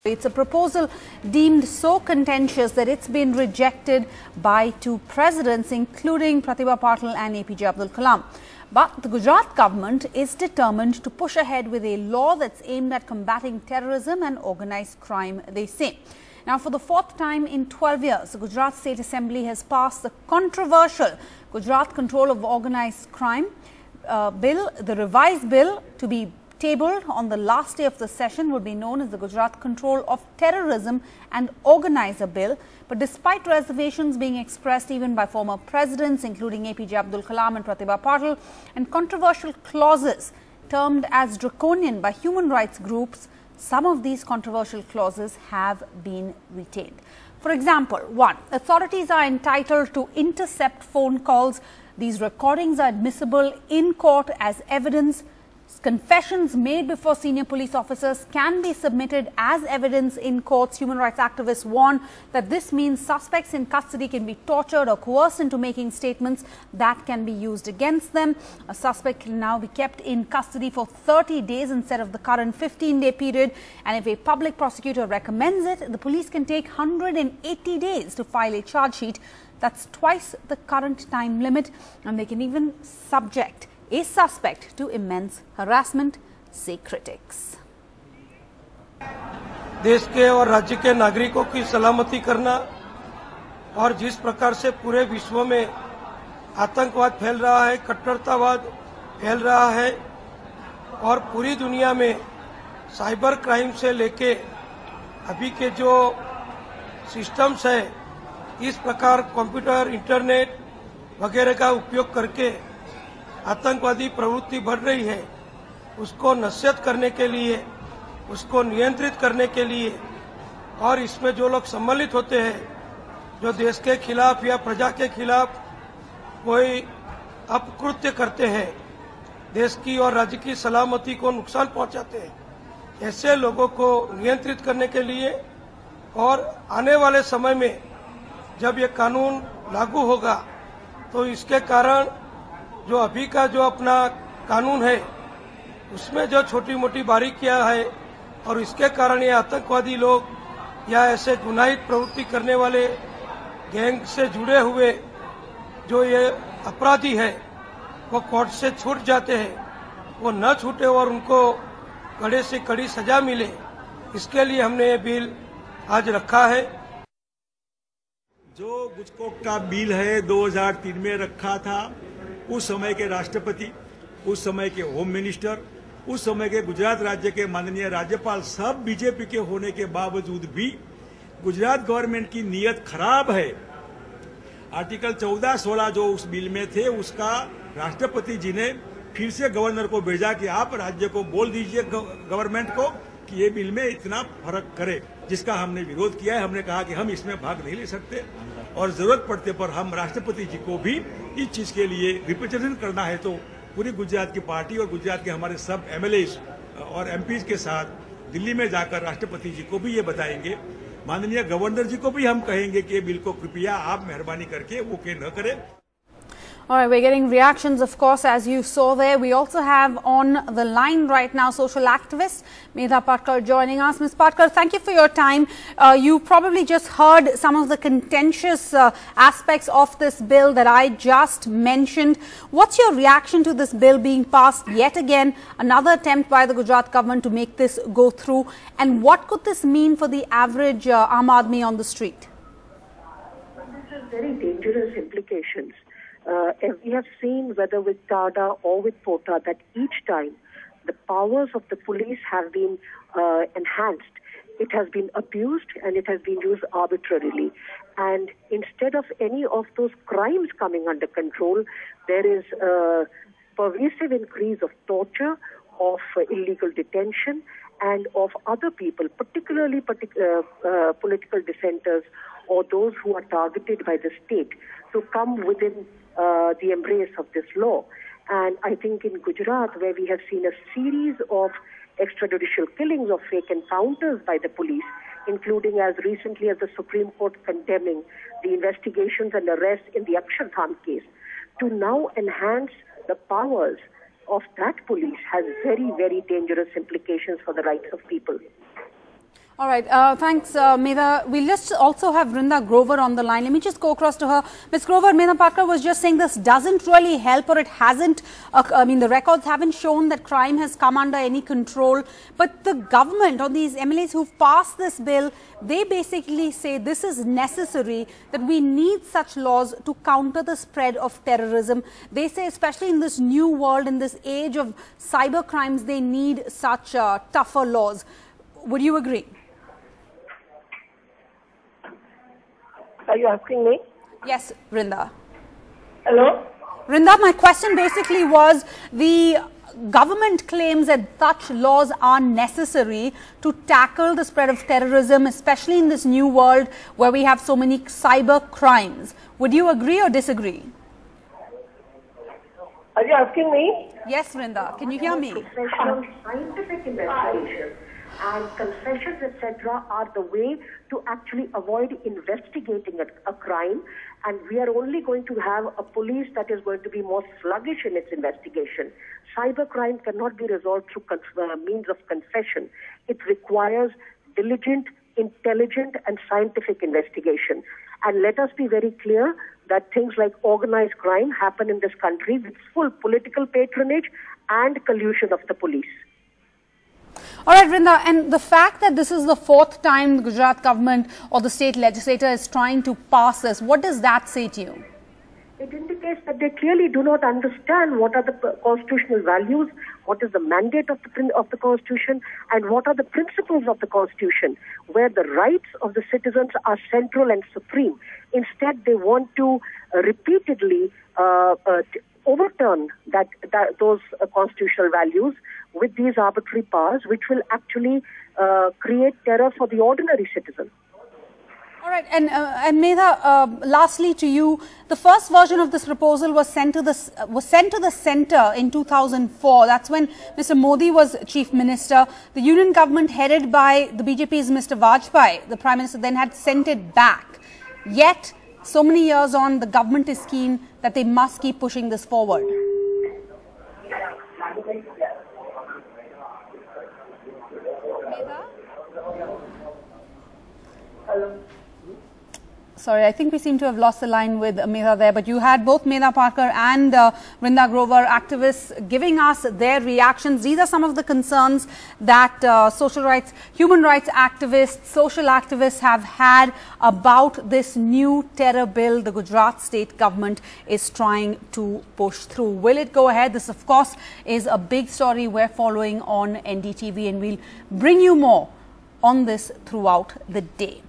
It's a proposal deemed so contentious that it's been rejected by two presidents, including Pratibha Patil and APJ Abdul Kalam. But the Gujarat government is determined to push ahead with a law that's aimed at combating terrorism and organised crime, they say. Now, for the fourth time in 12 years, the Gujarat State Assembly has passed the controversial Gujarat Control of Organised Crime bill. The revised bill, to be tabled on the last day of the session, would be known as the Gujarat Control of Terrorism and Organizer Bill. But despite reservations being expressed even by former presidents, including APJ Abdul Kalam and Pratibha Patil, and controversial clauses termed as draconian by human rights groups, some of these controversial clauses have been retained. For example, 1. Authorities are entitled to intercept phone calls. These recordings are admissible in court as evidence. Confessions made before senior police officers can be submitted as evidence in courts. Human rights activists warn that this means suspects in custody can be tortured or coerced into making statements that can be used against them. A suspect can now be kept in custody for 30 days instead of the current 15-day period. And if a public prosecutor recommends it, the police can take 180 days to file a charge sheet. That's twice the current time limit, and they can even subject a suspect to immense harassment, say critics. देश के और राज्य के नागरिकों की सलामती करना और जिस प्रकार से पूरे विश्व में आतंकवाद फैल रहा है, कट्टरतावाद फैल रहा है और पूरी दुनिया में साइबर क्राइम से लेके अभी के जो सिस्टम्स है, इस प्रकार कंप्यूटर, इंटरनेट वगैरह का उपयोग करके आतंकवादी प्रवृत्ति बढ़ रही है, उसको नस्यत करने के लिए, उसको नियंत्रित करने के लिए और इसमें जो लोग सम्मिलित होते हैं, जो देश के खिलाफ या प्रजा के खिलाफ कोई अपकृत्य करते हैं, देश की और राज्य की सलामती को नुकसान पहुंचाते हैं, ऐसे लोगों को नियंत्रित करने के लिए और आने वाले समय में जब ये कानून लागू होगा तो इसके कारण जो अभी का जो अपना कानून है उसमें जो छोटी मोटी बारीकियां है और इसके कारण ये आतंकवादी लोग या ऐसे गुनाहित प्रवृत्ति करने वाले गैंग से जुड़े हुए जो ये अपराधी है वो कोर्ट से छूट जाते हैं, वो न छूटे और उनको कड़े से कड़ी सजा मिले, इसके लिए हमने ये बिल आज रखा है। जो गुजकोक का बिल है 2003 में रखा था, उस समय के राष्ट्रपति, उस समय के होम मिनिस्टर, उस समय के गुजरात राज्य के माननीय राज्यपाल सब बीजेपी के होने के बावजूद भी गुजरात गवर्नमेंट की नीयत खराब है। आर्टिकल 14-16 जो उस बिल में थे, उसका राष्ट्रपति जी ने फिर से गवर्नर को भेजा कि आप राज्य को बोल दीजिए गवर्नमेंट को कि ये बिल में इतना फर्क करे, जिसका हमने विरोध किया है। हमने कहा कि हम इसमें भाग नहीं ले सकते और जरूरत पड़ने पर हम राष्ट्रपति जी को भी इस चीज के लिए रिप्रेजेंट करना है तो पूरी गुजरात की पार्टी और गुजरात के हमारे सब एमएलएस और एमपीज के साथ दिल्ली में जाकर राष्ट्रपति जी को भी ये बताएंगे। माननीय गवर्नर जी को भी हम कहेंगे कि ये बिल को कृपया आप मेहरबानी करके वो के न करें। All right, we're getting reactions, of course, as you saw there. We also have on the line right now social activist Medha Patkar joining us. Ms. Patkar, thank you for your time. You probably just heard some of the contentious aspects of this bill that I just mentioned. What's your reaction to this bill being passed yet again, another attempt by the Gujarat government to make this go through? And what could this mean for the average Aam Aadmi on the street? This has very dangerous implications. We have seen, whether with TADA or with POTA, that each time the powers of the police have been enhanced. It has been abused and it has been used arbitrarily. And instead of any of those crimes coming under control, there is a pervasive increase of torture, of illegal detention, and of other people, particularly political dissenters or those who are targeted by the state, to come within the embrace of this law. And I think in Gujarat, where we have seen a series of extrajudicial killings or fake encounters by the police, including as recently as the Supreme Court condemning the investigations and arrests in the Akshardham case, to now enhance the powers of that police has very, very dangerous implications for the rights of people. All right, thanks, Medha. We'll just also have Vrinda Grover on the line. Let me just go across to her. Ms. Grover, Medha Patkar was just saying this doesn't really help, or it hasn't, the records haven't shown that crime has come under any control. But the government, or these MLAs who've passed this bill, they basically say this is necessary, that we need such laws to counter the spread of terrorism. They say, especially in this new world, in this age of cyber crimes, they need such tougher laws. Would you agree? Are you asking me? Yes, Vrinda. Hello? Vrinda, my question basically was, the government claims that such laws are necessary to tackle the spread of terrorism, especially in this new world where we have so many cyber crimes. Would you agree or disagree? Are you asking me? Yes, Vrinda. Can you hear me? Professional scientific investigation and confessions, etc., are the way to actually avoid investigating a crime, and we are only going to have a police that is going to be more sluggish in its investigation. Cybercrime cannot be resolved through means of confession. It requires diligent, intelligent, and scientific investigation. And let us be very clear that things like organized crime happen in this country with full political patronage and collusion of the police. All right, Vrinda, and the fact that this is the fourth time the Gujarat government or the state legislature is trying to pass this, what does that say to you? It indicates that they clearly do not understand what are the constitutional values, what is the mandate of the Constitution, and what are the principles of the Constitution, where the rights of the citizens are central and supreme. Instead, they want to repeatedly overturn those constitutional values with these arbitrary powers, which will actually create terror for the ordinary citizen. All right, and Medha, lastly to you, the first version of this proposal was sent to the centre in 2004. That's when Mr. Modi was Chief Minister. The Union government, headed by the BJP's Mr. Vajpayee, the Prime Minister, then had sent it back. Yet, so many years on, the government is keen that they must keep pushing this forward. Hello. Sorry, I think we seem to have lost the line with Medha there, but you had both Medha Patkar and Vrinda Grover, activists, giving us their reactions. These are some of the concerns that social rights, human rights activists, social activists have had about this new terror bill the Gujarat state government is trying to push through. Will it go ahead? This, of course, is a big story we're following on NDTV, and we'll bring you more on this throughout the day.